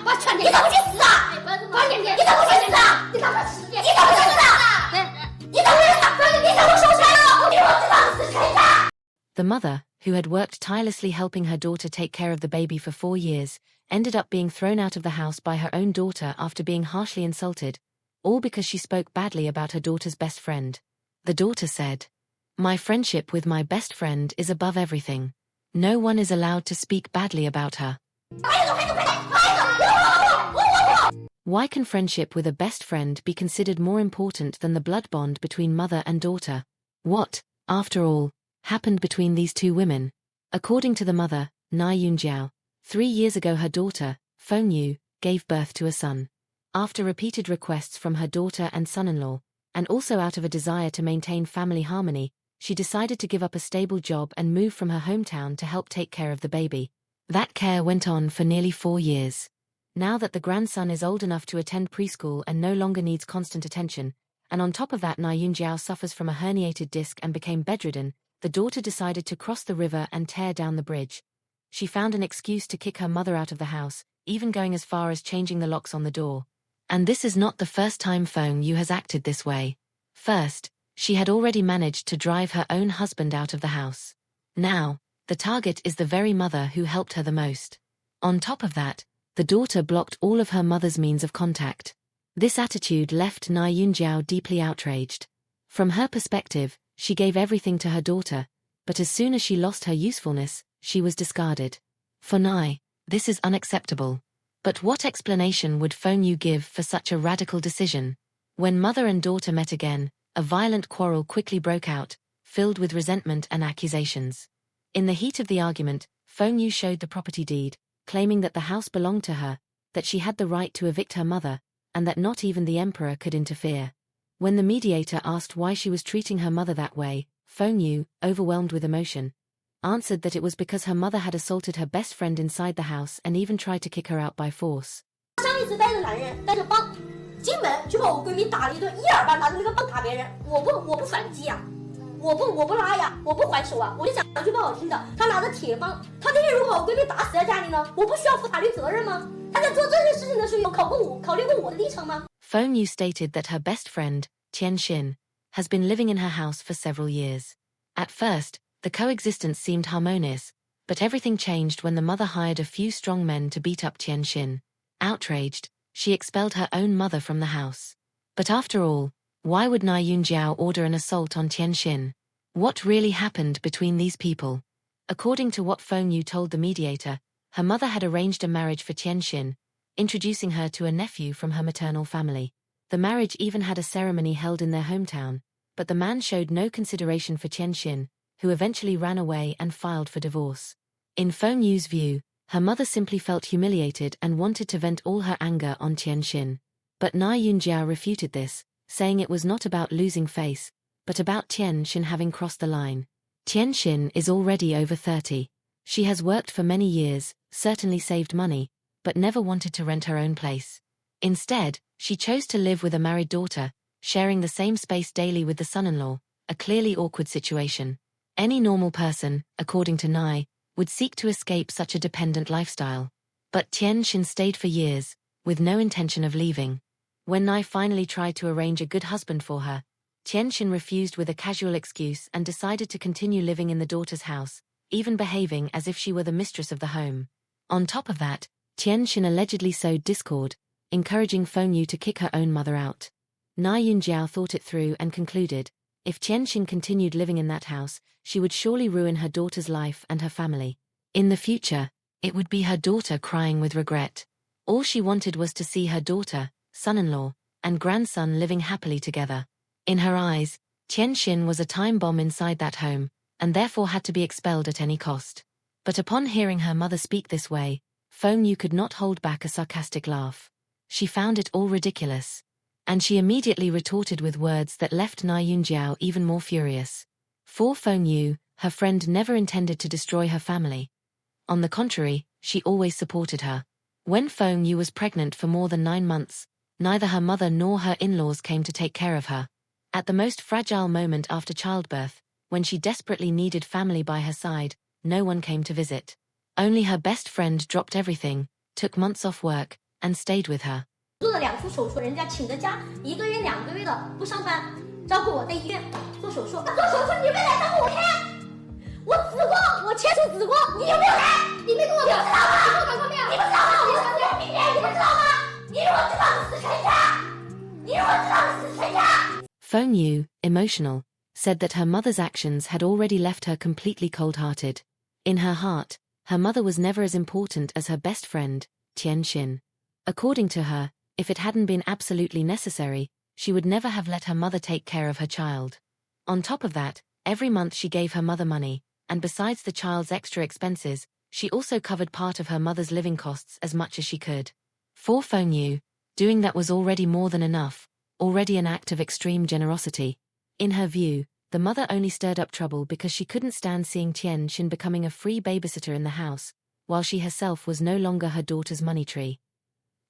把全天你怎么去死啊？关键点，你怎么去死啊？你怎么去死啊？你怎么去死？你怎么收钱了？我给我知道是谁的。 The mother, who had worked tirelessly helping her daughter take care of the baby for 4 years, ended up being thrown out of the house by her own daughter after being harshly insulted, all because she spoke badly about her daughter's best friend. The daughter said, "My friendship with my best friend is above everything. No one is allowed to speak badly about her." Why can friendship with a best friend be considered more important than the blood bond between mother and daughter? What, after all, happened between these two women? According to the mother, Na Yunjiao, 3 years ago her daughter, Feng Yu, gave birth to a son. After repeated requests from her daughter and son-in-law, and also out of a desire to maintain family harmony, she decided to give up a stable job and move from her hometown to help take care of the baby. That care went on for nearly 4 years. Now that the grandson is old enough to attend preschool and no longer needs constant attention, and on top of that Na Yunjiao suffers from a herniated disc and became bedridden, the daughter decided to cross the river and tear down the bridge. She found an excuse to kick her mother out of the house, even going as far as changing the locks on the door. And this is not the first time Feng Yu has acted this way. First, she had already managed to drive her own husband out of the house. Now, the target is the very mother who helped her the most. On top of that, the daughter blocked all of her mother's means of contact. This attitude left Na Yunjiao deeply outraged. From her perspective, she gave everything to her daughter, but as soon as she lost her usefulness, she was discarded. For Nai, this is unacceptable. But what explanation would Feng Yu give for such a radical decision? When mother and daughter met again, a violent quarrel quickly broke out, filled with resentment and accusations. In the heat of the argument, Feng Yu showed the property deed, claiming that the house belonged to her, that she had the right to evict her mother, and that not even the emperor could interfere. When the mediator asked why she was treating her mother that way, Feng Yu, overwhelmed with emotion, answered that it was because her mother had assaulted her best friend inside the house and even tried to kick her out by force. 上一次带着男人带着棒进门就把我闺蜜打了一顿，一耳巴拿着那个棒打别人，我不反击呀，我不拉呀，我不还手啊，我就讲句不好听的，他拿着铁棒，他今天如果把我闺蜜打死在家里呢，我不需要负法律责任吗？他在做这件事情的时候有考虑过我的立场吗？ Feng Yu stated that her best friend, Tian Xin, has been living in her house for several years. At first, the coexistence seemed harmonious, but everything changed when the mother hired a few strong men to beat up Tian Xin. Outraged, she expelled her own mother from the house. But after all, why would Na Yunjiao order an assault on Tian Xin? What really happened between these people? According to what Feng Yu told the mediator, her mother had arranged a marriage for Tian Xin, introducing her to a nephew from her maternal family. The marriage even had a ceremony held in their hometown, but the man showed no consideration for Tian Xin, who eventually ran away and filed for divorce. In Feng Yu's view, her mother simply felt humiliated and wanted to vent all her anger on Tian Xin. But Na Yunjiao refuted this, saying it was not about losing face, but about Tian Xin having crossed the line. Tian Xin is already over 30. She has worked for many years, certainly saved money, but never wanted to rent her own place. Instead, she chose to live with a married daughter, sharing the same space daily with the son-in-law, a clearly awkward situation. Any normal person, according to Nai, would seek to escape such a dependent lifestyle. But Tian Xin stayed for years, with no intention of leaving. When Nai finally tried to arrange a good husband for her, Tian Xin refused with a casual excuse and decided to continue living in the daughter's house, even behaving as if she were the mistress of the home. On top of that, Tian Xin allegedly sowed discord, encouraging Feng Yu to kick her own mother out. Na Yunjiao thought it through and concluded, if Tian Xin continued living in that house, she would surely ruin her daughter's life and her family. In the future, it would be her daughter crying with regret. All she wanted was to see her daughter, son-in-law, and grandson living happily together. In her eyes, Tian Xin was a time bomb inside that home, and therefore had to be expelled at any cost. But upon hearing her mother speak this way, Feng Yu could not hold back a sarcastic laugh. She found it all ridiculous. And she immediately retorted with words that left Na Yunjiao even more furious. For Feng Yu, her friend never intended to destroy her family. On the contrary, she always supported her. When Feng Yu was pregnant for more than 9 months, neither her mother nor her in-laws came to take care of her. At the most fragile moment after childbirth, when she desperately needed family by her side, no one came to visit. Only her best friend dropped everything, took months off work, and stayed with her. 做了2次手术，人家请的假1个月、2个月的不上班，照顾我在医院做手术。做手术你没来照顾我看，我死过，我切除子宫，你有没有来？你没跟我说，你不知道吗？你不知道吗？我是病人，你不知道吗？你如果知道你是全家，你如果知道你是全家。Feng Yu, emotional, said that her mother's actions had already left her completely cold-hearted. In her heart, her mother was never as important as her best friend, Tian Xin. According to her, if it hadn't been absolutely necessary, she would never have let her mother take care of her child. On top of that, every month she gave her mother money, and besides the child's extra expenses, she also covered part of her mother's living costs as much as she could. For Feng Yu, doing that was already more than enough, already an act of extreme generosity. In her view, the mother only stirred up trouble because she couldn't stand seeing Tian Xin becoming a free babysitter in the house, while she herself was no longer her daughter's money tree.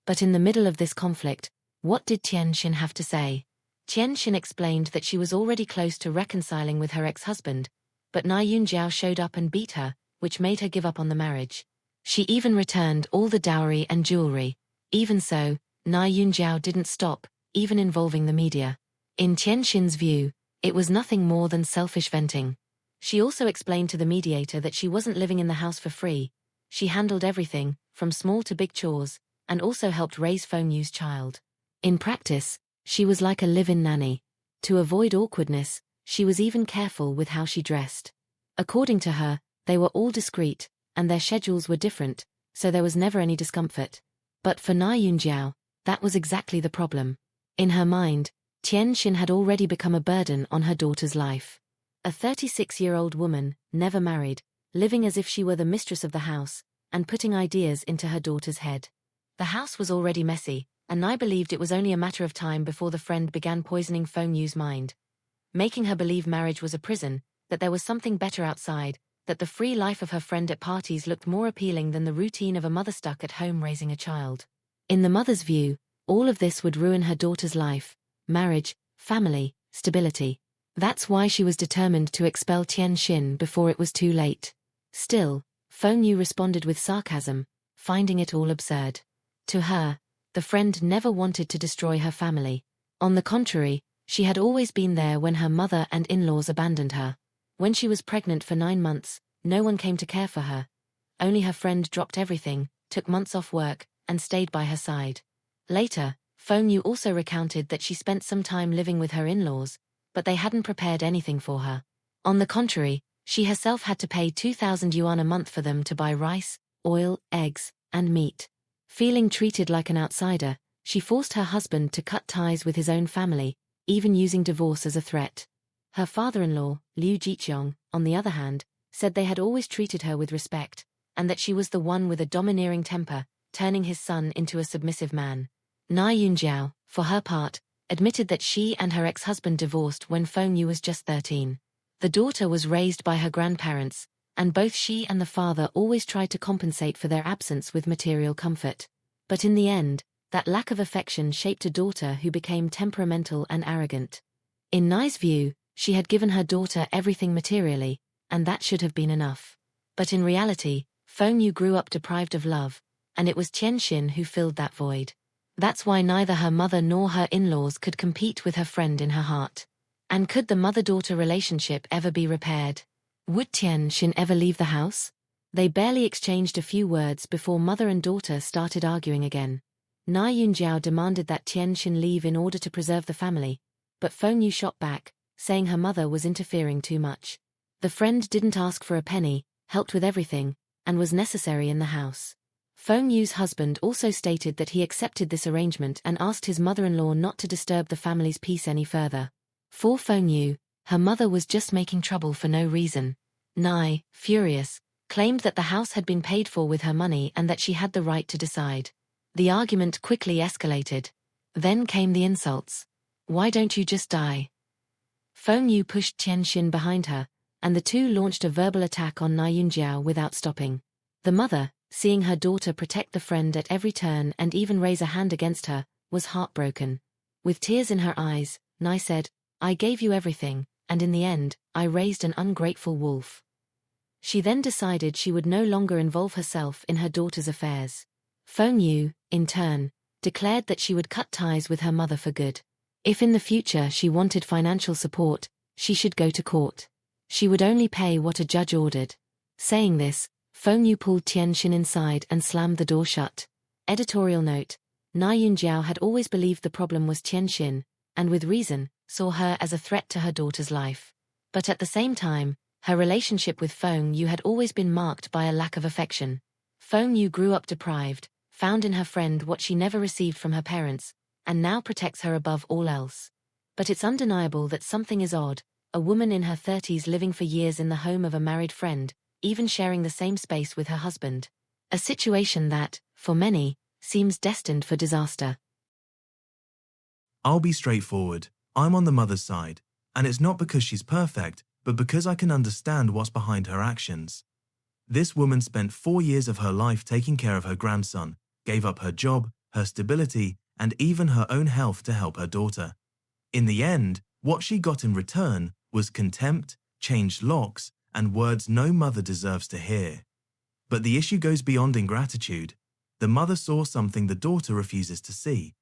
But in the middle of this conflict, what did Tian Xin have to say? Tian Xin explained that she was already close to reconciling with her ex-husband, but Na Yunjiao showed up and beat her, which made her give up on the marriage. She even returned all the dowry and jewelry. Even so, Na Yunjiao didn't stop, even involving the media. In Tian Xin's view, it was nothing more than selfish venting. She also explained to the mediator that she wasn't living in the house for free. She handled everything, from small to big chores, and also helped raise Feng Yu's child. In practice, she was like a live-in nanny. To avoid awkwardness, she was even careful with how she dressed. According to her, they were all discreet, and their schedules were different, so there was never any discomfort. But for Na Yunjiao, that was exactly the problem. In her mind, Tian Xin had already become a burden on her daughter's life. A 36-year-old woman, never married, living as if she were the mistress of the house, and putting ideas into her daughter's head. The house was already messy, and Nai believed it was only a matter of time before the friend began poisoning Feng Yu's mind, making her believe marriage was a prison, that there was something better outside, that the free life of her friend at parties looked more appealing than the routine of a mother stuck at home raising a child. In the mother's view, all of this would ruin her daughter's life, marriage, family, stability. That's why she was determined to expel Tian Xin before it was too late. Still, Feng Yu responded with sarcasm, finding it all absurd. To her, the friend never wanted to destroy her family. On the contrary, she had always been there when her mother and in-laws abandoned her. When she was pregnant for 9 months, no one came to care for her. Only her friend dropped everything, took months off work, and stayed by her side. Later, Feng Yu also recounted that she spent some time living with her in-laws, but they hadn't prepared anything for her. On the contrary, she herself had to pay 2,000 yuan a month for them to buy rice, oil, eggs, and meat. Feeling treated like an outsider, she forced her husband to cut ties with his own family, even using divorce as a threat. Her father-in-law, Liu Jiqiong, on the other hand, said they had always treated her with respect, and that she was the one with a domineering temper, turning his son into a submissive man. Na Yunjiao, for her part, admitted that she and her ex-husband divorced when Feng Yu was just 13. The daughter was raised by her grandparents, and both she and the father always tried to compensate for their absence with material comfort. But in the end, that lack of affection shaped a daughter who became temperamental and arrogant. In Nai's view, she had given her daughter everything materially, and that should have been enough. But in reality, Feng Yu grew up deprived of love, and it was Tian Xin who filled that void. That's why neither her mother nor her in-laws could compete with her friend in her heart. And could the mother-daughter relationship ever be repaired? Would Tian Xin ever leave the house? They barely exchanged a few words before mother and daughter started arguing again. Na Yunjiao demanded that Tian Xin leave in order to preserve the family, but Feng Yu shot back, saying her mother was interfering too much. The friend didn't ask for a penny, helped with everything, and was necessary in the house. Feng Yu's husband also stated that he accepted this arrangement and asked his mother-in-law not to disturb the family's peace any further. For Feng Yu, her mother was just making trouble for no reason. Nai, furious, claimed that the house had been paid for with her money and that she had the right to decide. The argument quickly escalated. Then came the insults. Why don't you just die? Feng Yu pushed Tian Xin behind her, and the two launched a verbal attack on Na Yunjiao without stopping. The mother, seeing her daughter protect the friend at every turn and even raise a hand against her, was heartbroken. With tears in her eyes, Nai said, "I gave you everything, and in the end, I raised an ungrateful wolf." She then decided she would no longer involve herself in her daughter's affairs. Feng Yu, in turn, declared that she would cut ties with her mother for good. If in the future she wanted financial support, she should go to court. She would only pay what a judge ordered. Saying this, Feng Yu pulled Tianxin inside and slammed the door shut. Editorial note: Na Yunjiao had always believed the problem was Tianxin, and with reason, saw her as a threat to her daughter's life. But at the same time, her relationship with Feng Yu had always been marked by a lack of affection. Feng Yu grew up deprived, found in her friend what she never received from her parents, and now protects her above all else. But it's undeniable that something is odd: a woman in her 30s living for years in the home of a married friend, even sharing the same space with her husband. A situation that, for many, seems destined for disaster. I'll be straightforward. I'm on the mother's side, and it's not because she's perfect, but because I can understand what's behind her actions. This woman spent 4 years of her life taking care of her grandson, gave up her job, her stability, and even her own health to help her daughter. In the end, what she got in return was contempt, changed locks, and words no mother deserves to hear. But the issue goes beyond ingratitude. The mother saw something the daughter refuses to see.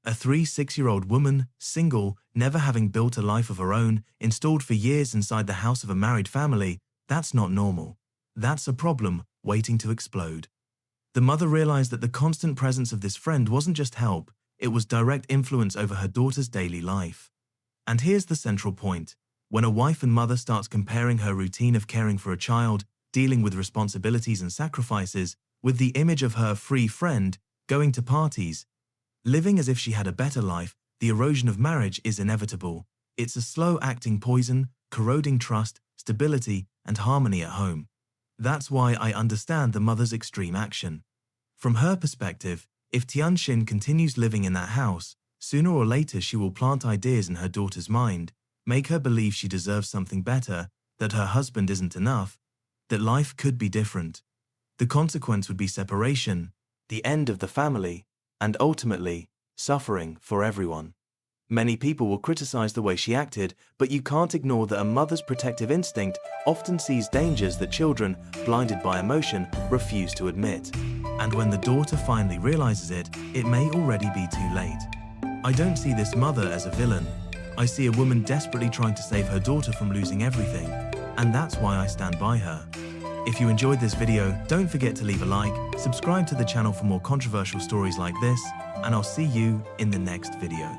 A 6-year-old woman, single, never having built a life of her own, installed for years inside the house of a married family, that's not normal. That's a problem waiting to explode. The mother realized that the constant presence of this friend wasn't just help, it was direct influence over her daughter's daily life. And here's the central point. When a wife and mother starts comparing her routine of caring for a child, dealing with responsibilities and sacrifices, with the image of her free friend, going to parties, living as if she had a better life, the erosion of marriage is inevitable. It's a slow-acting poison, corroding trust, stability, and harmony at home. That's why I understand the mother's extreme action. From her perspective, if Tianxin continues living in that house, sooner or later she will plant ideas in her daughter's mind, make her believe she deserves something better, that her husband isn't enough, that life could be different. The consequence would be separation, the end of the family, and ultimately, suffering for everyone. Many people will criticize the way she acted, but you can't ignore that a mother's protective instinct often sees dangers that children, blinded by emotion, refuse to admit. And when the daughter finally realizes it, it may already be too late. I don't see this mother as a villain. I see a woman desperately trying to save her daughter from losing everything, and that's why I stand by her. If you enjoyed this video, don't forget to leave a like, subscribe to the channel for more controversial stories like this, and I'll see you in the next video.